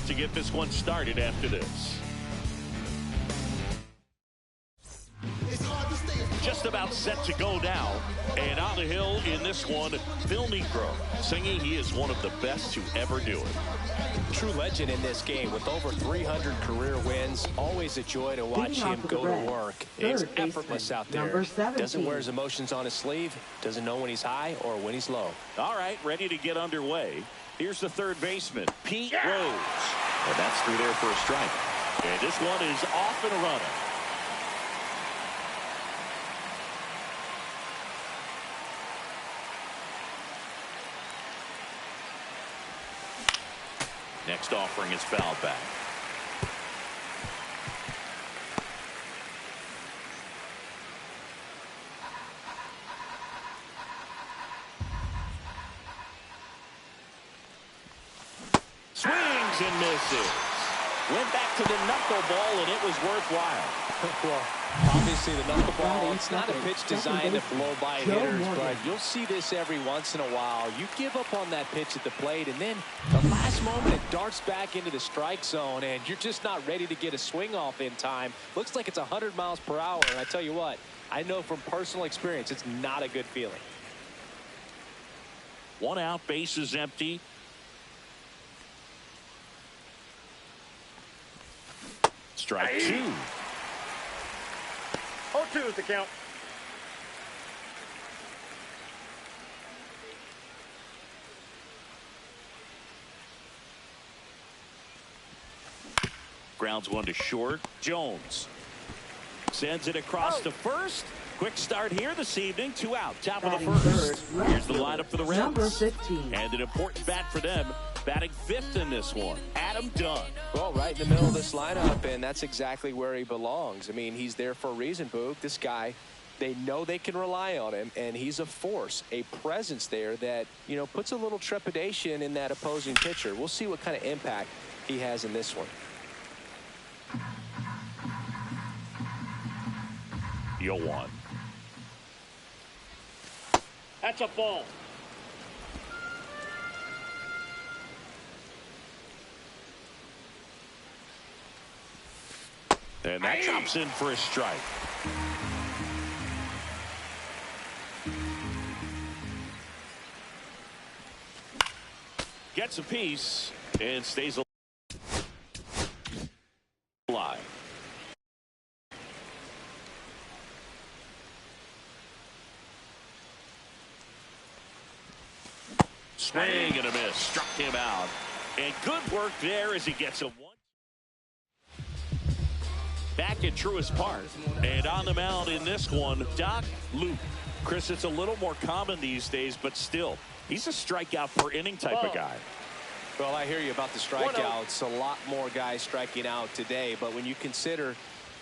to get this one started after this. Just about set to go now. And on the hill in this one, Phil Negro, singing he is one of the best to ever do it. True legend in this game with over 300 career wins. Always a joy to watch him go to work. It's effortless out there. Doesn't wear his emotions on his sleeve. Doesn't know when he's high or when he's low. All right, ready to get underway. Here's the third baseman, Pete Rose. And that's through there for a strike. And this one is off and running. Next offering is fouled back. Swings and misses. Went back to the knuckleball, and it was worthwhile. Well, obviously the knuckleball, it's not a pitch designed to blow by hitters, but you'll see this every once in a while. You give up on that pitch at the plate, and then the last moment it darts back into the strike zone, and you're just not ready to get a swing off in time. Looks like it's 100 miles per hour, and I tell you what, I know from personal experience it's not a good feeling. One out, base is empty. Strike two. 0-2 is the count. Grounds one to short. Jones sends it across to first. Quick start here this evening. 2 out. Top of the first. Here's the lineup for the Reds. Number 15. And an important bat for them. Batting fifth in this one. Adam Dunn. Well, right in the middle of this lineup, and that's exactly where he belongs. I mean, he's there for a reason, Boog. This guy, they know they can rely on him, and he's a force, a presence there that, you know, puts a little trepidation in that opposing pitcher. We'll see what kind of impact he has in this one. 0-1. That's a ball. And that chops in for a strike. Gets a piece and stays alive. Swing and a miss. Struck him out. And good work there as he gets a one. Back at Truist Park. And on the mound in this one, Doc Luke. Chris, it's a little more common these days, but still, he's a strikeout per inning type of guy. Well, I hear you about the strikeouts. A lot more guys striking out today, but when you consider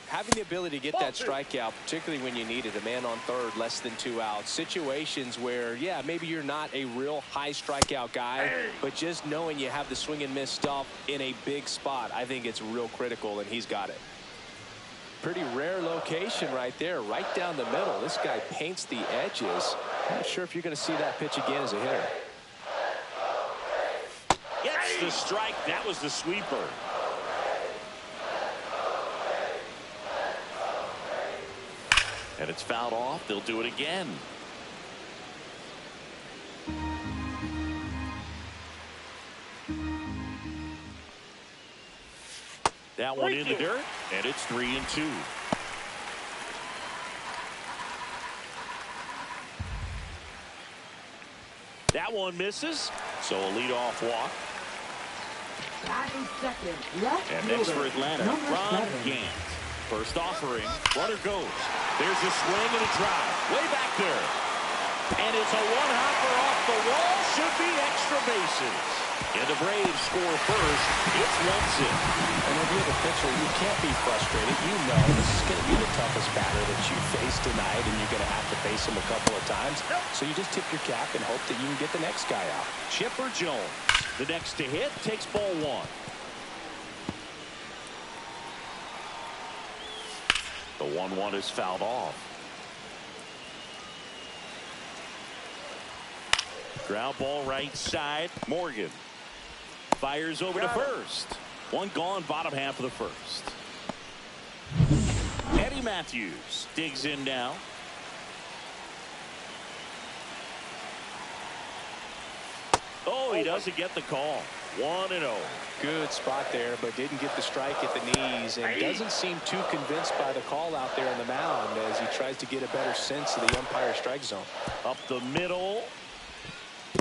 having the ability to get that strikeout, particularly when you need it, a man on third, less than 2 outs, situations where, yeah, maybe you're not a real high strikeout guy, but just knowing you have the swing and miss stuff in a big spot, I think it's real critical, and he's got it. Pretty rare location right there, right down the middle. This guy paints the edges. Not sure if you're going to see that pitch again as a hitter. Gets the strike. That was the sweeper. And it's fouled off. They'll do it again. That one in the dirt, and it's 3-2. That one misses, so a leadoff walk. And next for Atlanta, Ron Gant. First offering, runner goes. There's a swing and a drive. Way back there. And it's a one-hopper off the wall. Should be extra bases. And the Braves score first. It's 1-0. And if you're the pitcher, you can't be frustrated. You know this is going to be the toughest batter that you face tonight, and you're going to have to face him a couple of times. So you just tip your cap and hope that you can get the next guy out. Chipper Jones, the next to hit, takes ball 1. The 1-1 is fouled off. Ground ball right side. Morgan fires over to first. One gone, bottom half of the first. Eddie Matthews digs in now. Oh, he doesn't get the call. 1-0. Good spot there, but didn't get the strike at the knees, and doesn't seem too convinced by the call out there on the mound as he tries to get a better sense of the umpire strike zone. Up the middle.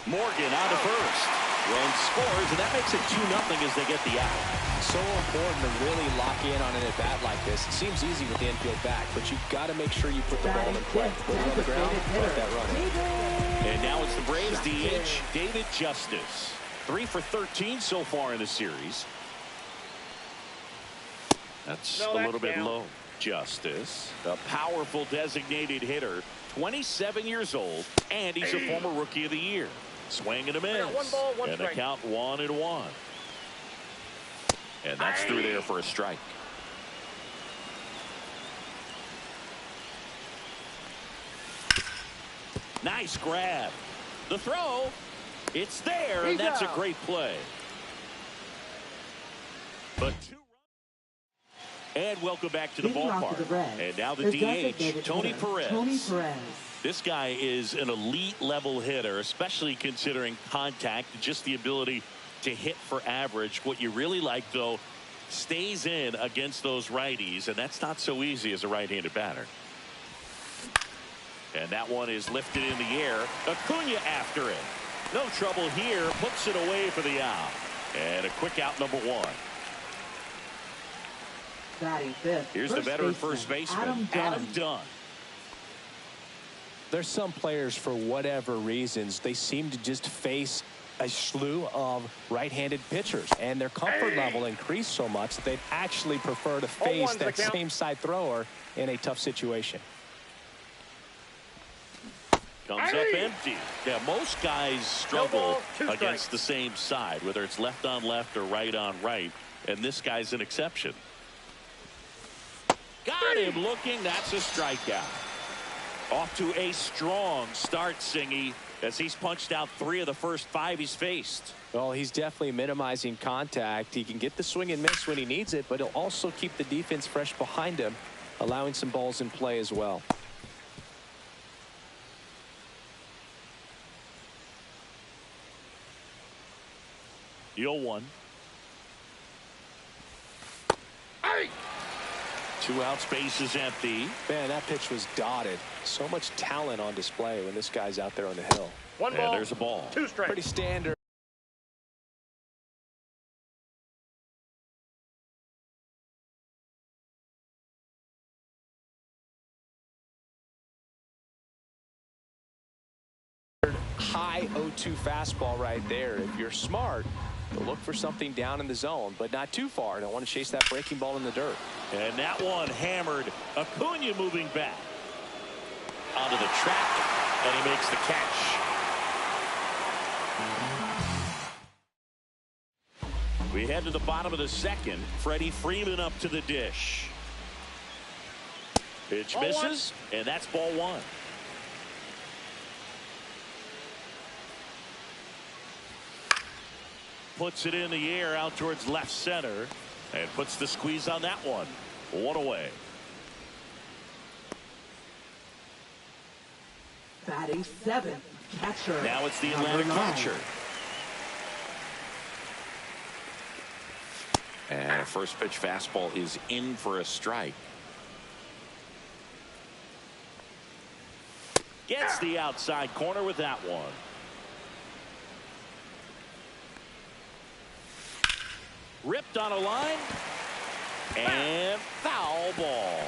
Morgan out of first. Run scores, and that makes it 2-0 as they get the out. So important to really lock in on an at-bat like this. It seems easy with the infield back, but you've got to make sure you put the ball in play. Put it on the ground, let that run in. And now it's the Braves DH, David Justice. 3 for 13 so far in the series. That's a little bit low. Justice, a powerful designated hitter, 27 years old, and he's a former Rookie of the Year. Swing and a miss. One ball, one and strike. a count 1-1. And that's through there for a strike. Nice grab. The throw. It's there, and that's a great play. But 2 runs. And welcome back to the ballpark. And now the DH, Tony Perez. This guy is an elite level hitter, especially considering contact, just the ability to hit for average. What you really like, though, stays in against those righties, and that's not so easy as a right-handed batter. And that one is lifted in the air. Acuna after it. No trouble here. Puts it away for the out. And a quick out, number 1. Here's the veteran first baseman, Adam Dunn. There's some players, for whatever reasons, they seem to just face a slew of right-handed pitchers, and their comfort level increased so much that they'd actually prefer to face that same side thrower in a tough situation. Comes up empty. Yeah, most guys struggle against the same side, whether it's left on left or right on right, and this guy's an exception. Got him looking. That's a strikeout. Off to a strong start, Singy, as he's punched out 3 of the first 5 he's faced. Well, he's definitely minimizing contact. He can get the swing and miss when he needs it, but he'll also keep the defense fresh behind him, allowing some balls in play as well. The 0-1. 2 outs, base is empty. Man, that pitch was dotted. So much talent on display when this guy's out there on the hill. One ball. There's a ball. 2 strikes. Pretty standard. High 0-2 fastball right there. If you're smart, you'll look for something down in the zone, but not too far. Don't want to chase that breaking ball in the dirt. And that one hammered. Acuna moving back onto the track, and he makes the catch. We head to the bottom of the second. Freddie Freeman up to the dish. Pitch misses, and that's ball 1. Puts it in the air out towards left center and puts the squeeze on that one. 1 away. Batting 7th, catcher. Now it's the Atlanta catcher. And first pitch fastball is in for a strike. Gets the outside corner with that one. Ripped on a line, and foul ball.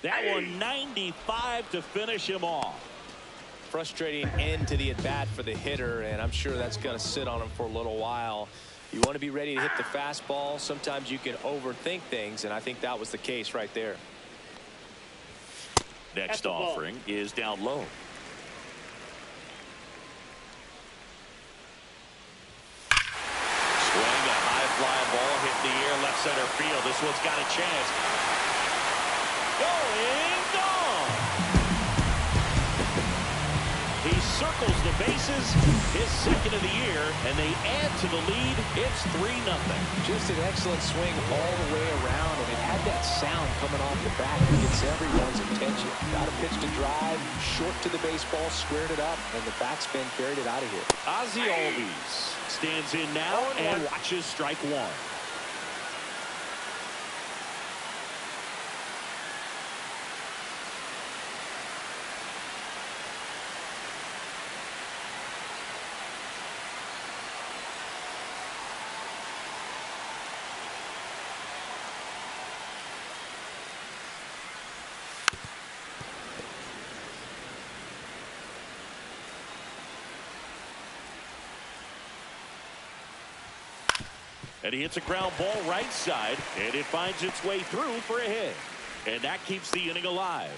That one 95 to finish him off. Frustrating end to the at-bat for the hitter, and I'm sure that's going to sit on him for a little while. You want to be ready to hit the fastball. Sometimes you can overthink things, and I think that was the case right there. Next offering is down low. Swing, a high fly ball hit in the air, left center field. This one's got a chance. Going, gone. He circles the bases, his second of the year, and they add to the lead. It's 3-0. Just an excellent swing all the way around, and it had that sound coming off the bat that gets everyone's attention. Got a pitch to drive, short to the baseball, squared it up, and the backspin carried it out of here. Ozzie Albies stands in now and watches strike one. And he hits a ground ball right side, and it finds its way through for a hit. And that keeps the inning alive.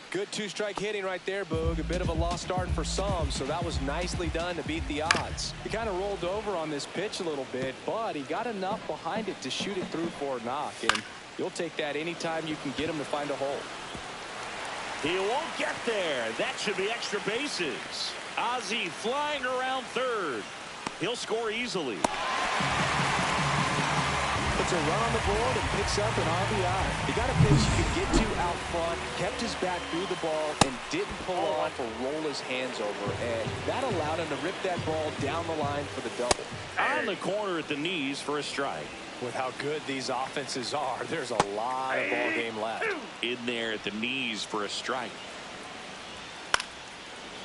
Good two-strike hitting right there, Boog. A bit of a lost start for some, so that was nicely done to beat the odds. He kind of rolled over on this pitch a little bit, but he got enough behind it to shoot it through for a knock. And you'll take that anytime you can get him to find a hole. He won't get there. That should be extra bases. Ozzie flying around third. He'll score easily. Puts a run on the board and picks up an RBI. He got a pitch he could get to out front, kept his back through the ball, and didn't pull off or roll his hands over. And that allowed him to rip that ball down the line for the double. On the corner at the knees for a strike. With how good these offenses are, there's a lot of ball game left. In there at the knees for a strike.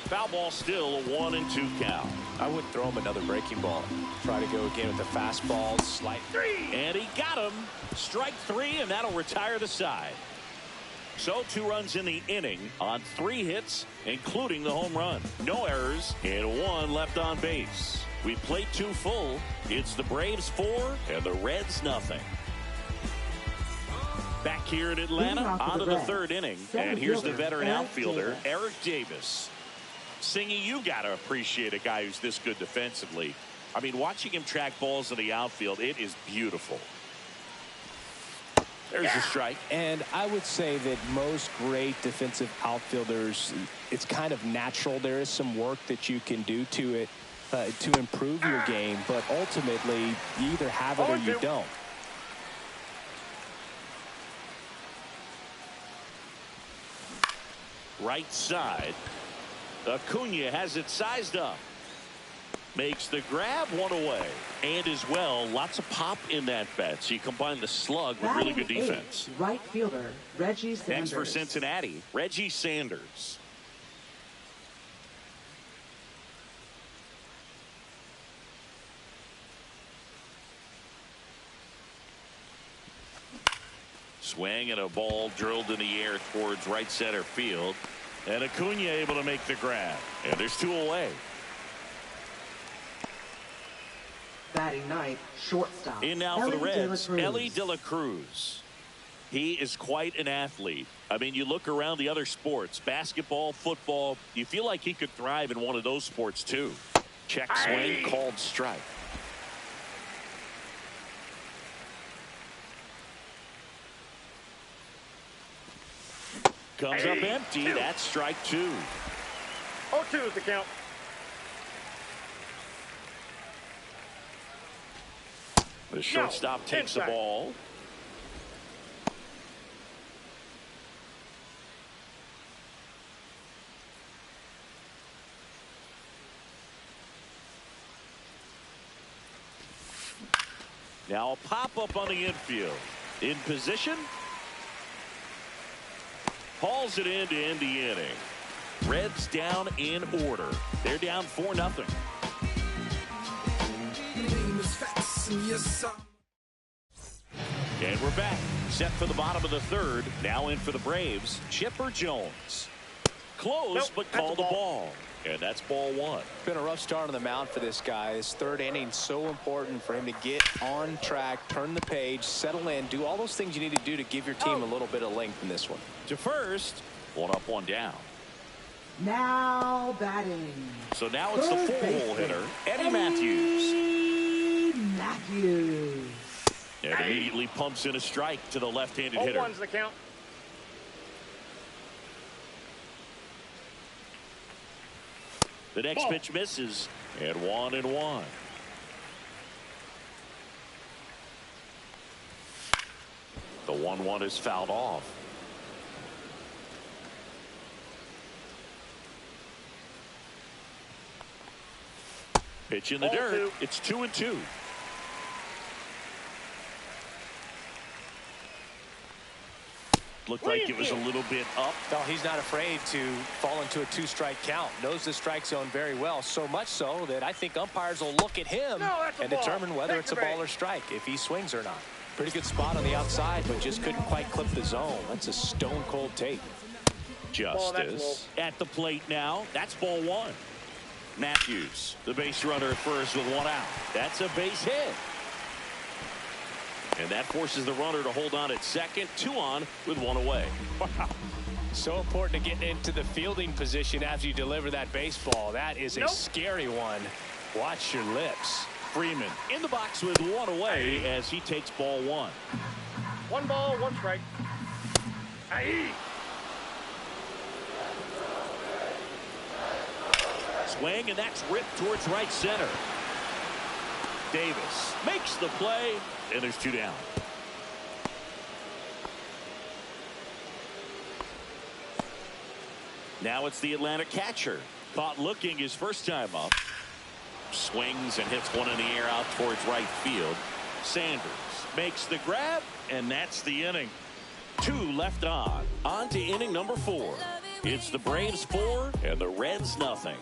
Foul ball still, a 1-2 count. I would throw him another breaking ball. Try to go again with the fastball, slight three. And he got him. Strike 3, and that'll retire the side. So 2 runs in the inning on 3 hits, including the home run. No errors, and 1 left on base. We played 2 full. It's the Braves 4 and the Reds nothing. Back here in Atlanta, on to the 3rd inning. And here's the veteran outfielder, Eric Davis. Singy, you got to appreciate a guy who's this good defensively. I mean, watching him track balls in the outfield, it is beautiful. There's a strike. And I would say that most great defensive outfielders, it's kind of natural. There is some work that you can do to it to improve your game, but ultimately you either have it or you don't. Right side. Acuna has it sized up. Makes the grab, 1 away. And as well, lots of pop in that bat. So you combine the slug with really good defense. Right fielder, Reggie Sanders. Next for Cincinnati, Reggie Sanders. Swing and a ball drilled in the air towards right center field. And Acuna able to make the grab. And there's 2 away. Batting ninth, shortstop. In now for the Reds, Elly De La Cruz. He is quite an athlete. I mean, you look around the other sports, basketball, football, you feel like he could thrive in one of those sports too. Check swing, called strike. Comes up empty. That's strike 2. 0-2 is the count. The shortstop takes the ball. Now a pop-up on the infield. In position. Hauls it in to end the inning. Reds down in order. They're down 4-0. And we're back. Set for the bottom of the third. Now in for the Braves, Chipper Jones. Close, Nope, but that's a called a ball. ball. And that's ball one. Been a rough start on the mound for this guy. His third inning so important for him to get on track, turn the page, settle in, do all those things you need to do to give your team a little bit of length in this one. To first, one up, one down. Now batting. So now it's the Third four-hole baseman, hitter, Eddie Matthews. Eddie Matthews. And immediately pumps in a strike to the left-handed All hitter. one's the count. The next Ball. pitch misses, and 1-1. The 1-1 is fouled off. Pitch in the Ball dirt. two. It's 2-2. Looked like it was a little bit up. No, he's not afraid to fall into a two-strike count. Knows the strike zone very well, so much so that I think umpires will look at him No, that's a and ball. determine whether Take it's a the ball bait. or strike, if he swings or not. Pretty good spot on the outside, but just couldn't quite clip the zone. That's a stone-cold take. Ball, that's Justice at the plate now. That's ball one. Matthews, the base runner at first with one out. That's a base hit. And that forces the runner to hold on at second. 2 on with 1 away. Wow. So important to get into the fielding position after you deliver that baseball. That is a Nope. scary one. Watch your lips. Freeman in the box with 1 away as he takes ball one. 1 ball, 1 strike. Aye. Swing, and that's ripped towards right center. Davis makes the play, and there's 2 down. Now it's the Atlanta catcher. Caught looking his first time up. Swings and hits one in the air out towards right field. Sanders makes the grab, and that's the inning. 2 left on. On to inning number 4. It's the Braves 4 and the Reds nothing.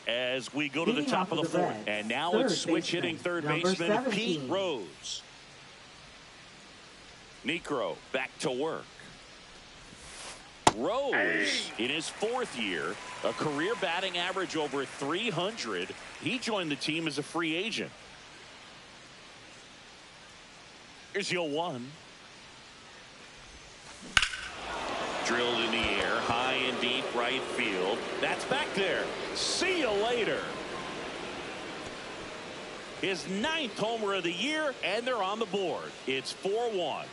As we go to the Leading top off of the for the fourth, Reds, and now third it's switch baseman, hitting third number baseman 17. Pete Rose. Necro back to work. Rose in his 4th year, a career batting average over 300. He joined the team as a free agent. Here's your 1. Drilled in the air, high and deep right field. That's back there. See you later. His 9th homer of the year, and they're on the board. It's 4-1.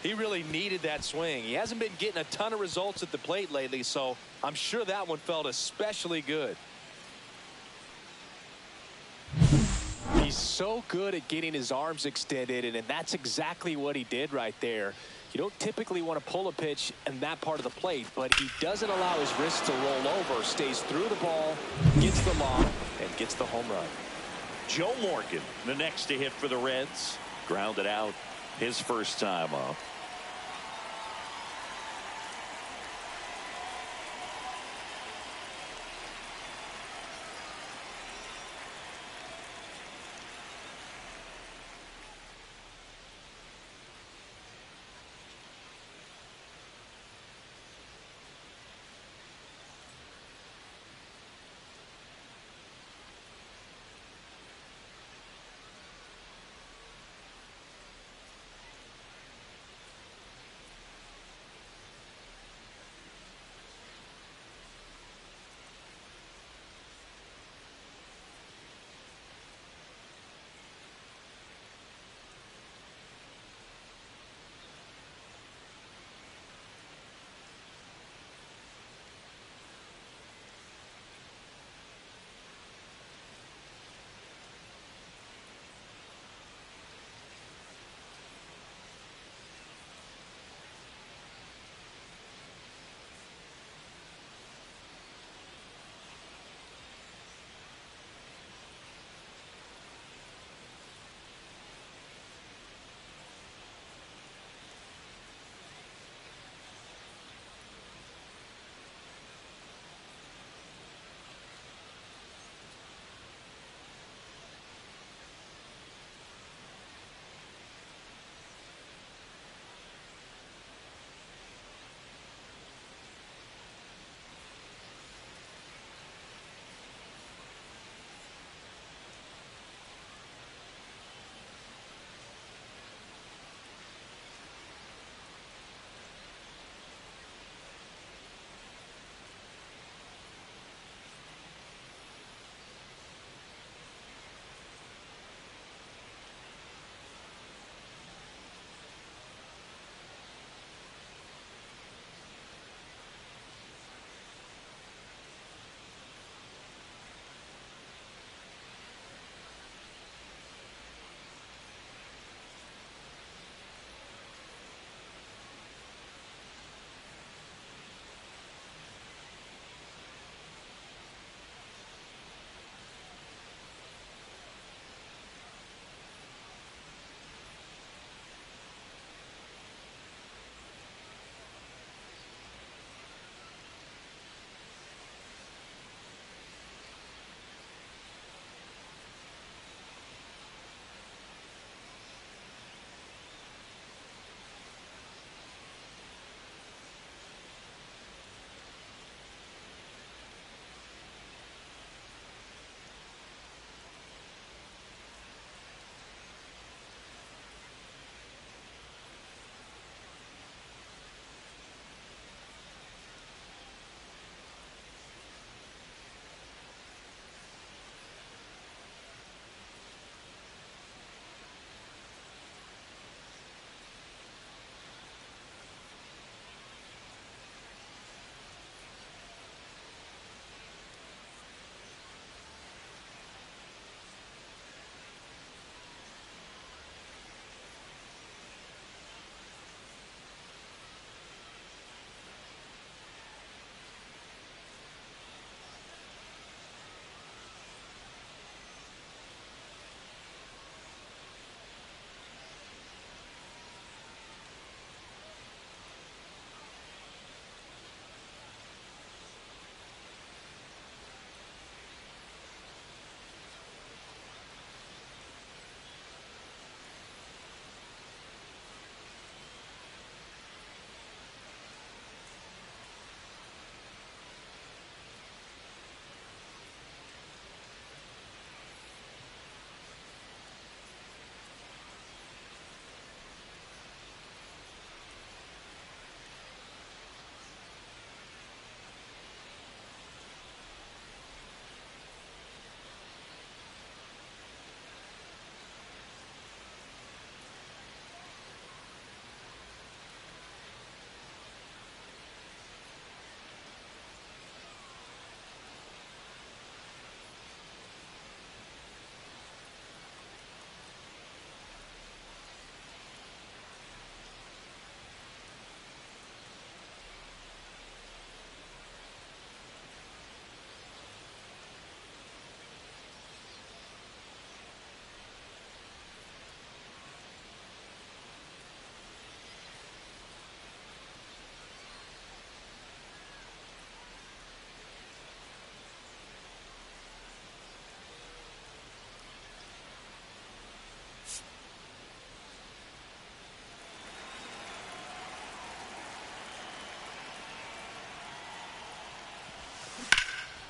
He really needed that swing. He hasn't been getting a ton of results at the plate lately, so I'm sure that one felt especially good. He's so good at getting his arms extended, and that's exactly what he did right there. You don't typically want to pull a pitch in that part of the plate, but he doesn't allow his wrist to roll over, stays through the ball, gets the lob, and gets the home run. Joe Morgan, the next to hit for the Reds. Grounded out his first time up.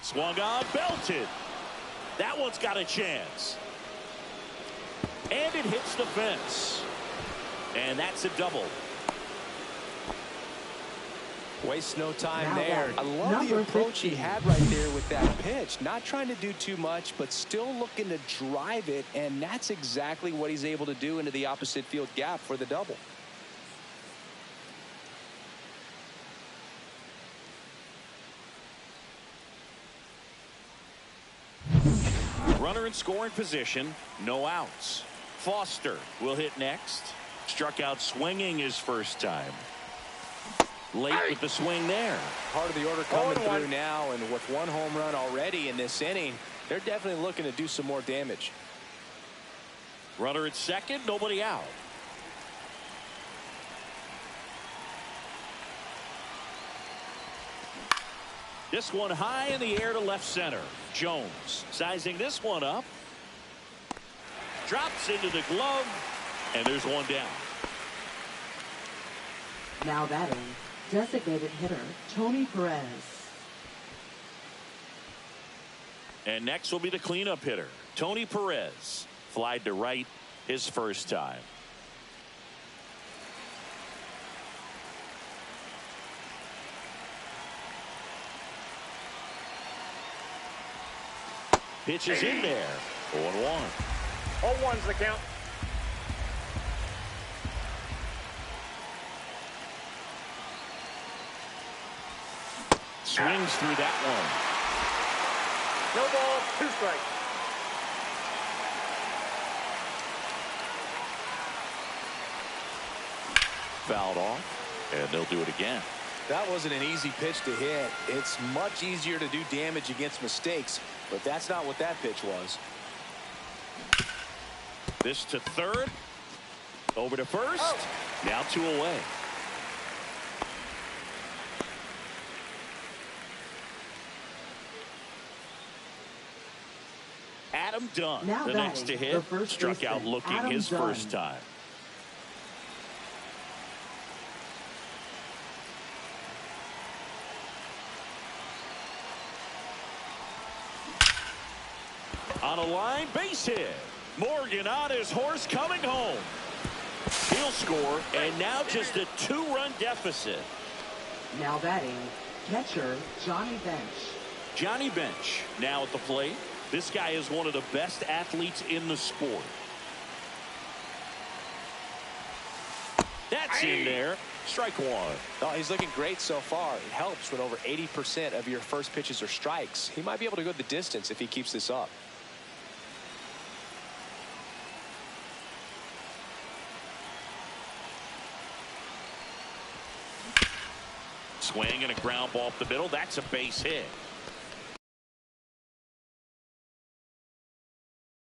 Swung on, belted. That one's got a chance. And it hits the fence. And that's a double. Waste no time Now there. that, I love the number approach 15. he had right there with that pitch. Not trying to do too much, but still looking to drive it, and that's exactly what he's able to do into the opposite field gap for the double. Runner in scoring position, no outs. Foster will hit next. Struck out swinging his first time. Late with the swing there. Part of the order coming through now, and with one home run already in this inning, they're definitely looking to do some more damage. Runner at second, nobody out. This one high in the air to left center. Jones sizing this one up. Drops into the glove, and there's one down. Now batting, designated hitter Tony Perez. And next will be the cleanup hitter, Tony Perez. Flied to right his first time. Pitch is in there. 0-1. 0-1's the count. Swings through that one. No ball, 2 strikes. Fouled off, and they'll do it again. That wasn't an easy pitch to hit. It's much easier to do damage against mistakes, but that's not what that pitch was. This to third. Over to first. Now 2 away. Adam Dunn, Now the next to batting, hit, the first struck out baseman, looking Adam his Dunn. first time. On a line, base hit. Morgan on his horse coming home. He'll score, and now just a 2-run deficit. Now batting, catcher Johnny Bench. Johnny Bench now at the plate. This guy is one of the best athletes in the sport. That's in there. Strike one. Oh, he's looking great so far. It helps when over 80% of your first pitches are strikes. He might be able to go the distance if he keeps this up. Swing and a ground ball up the middle. That's a base hit.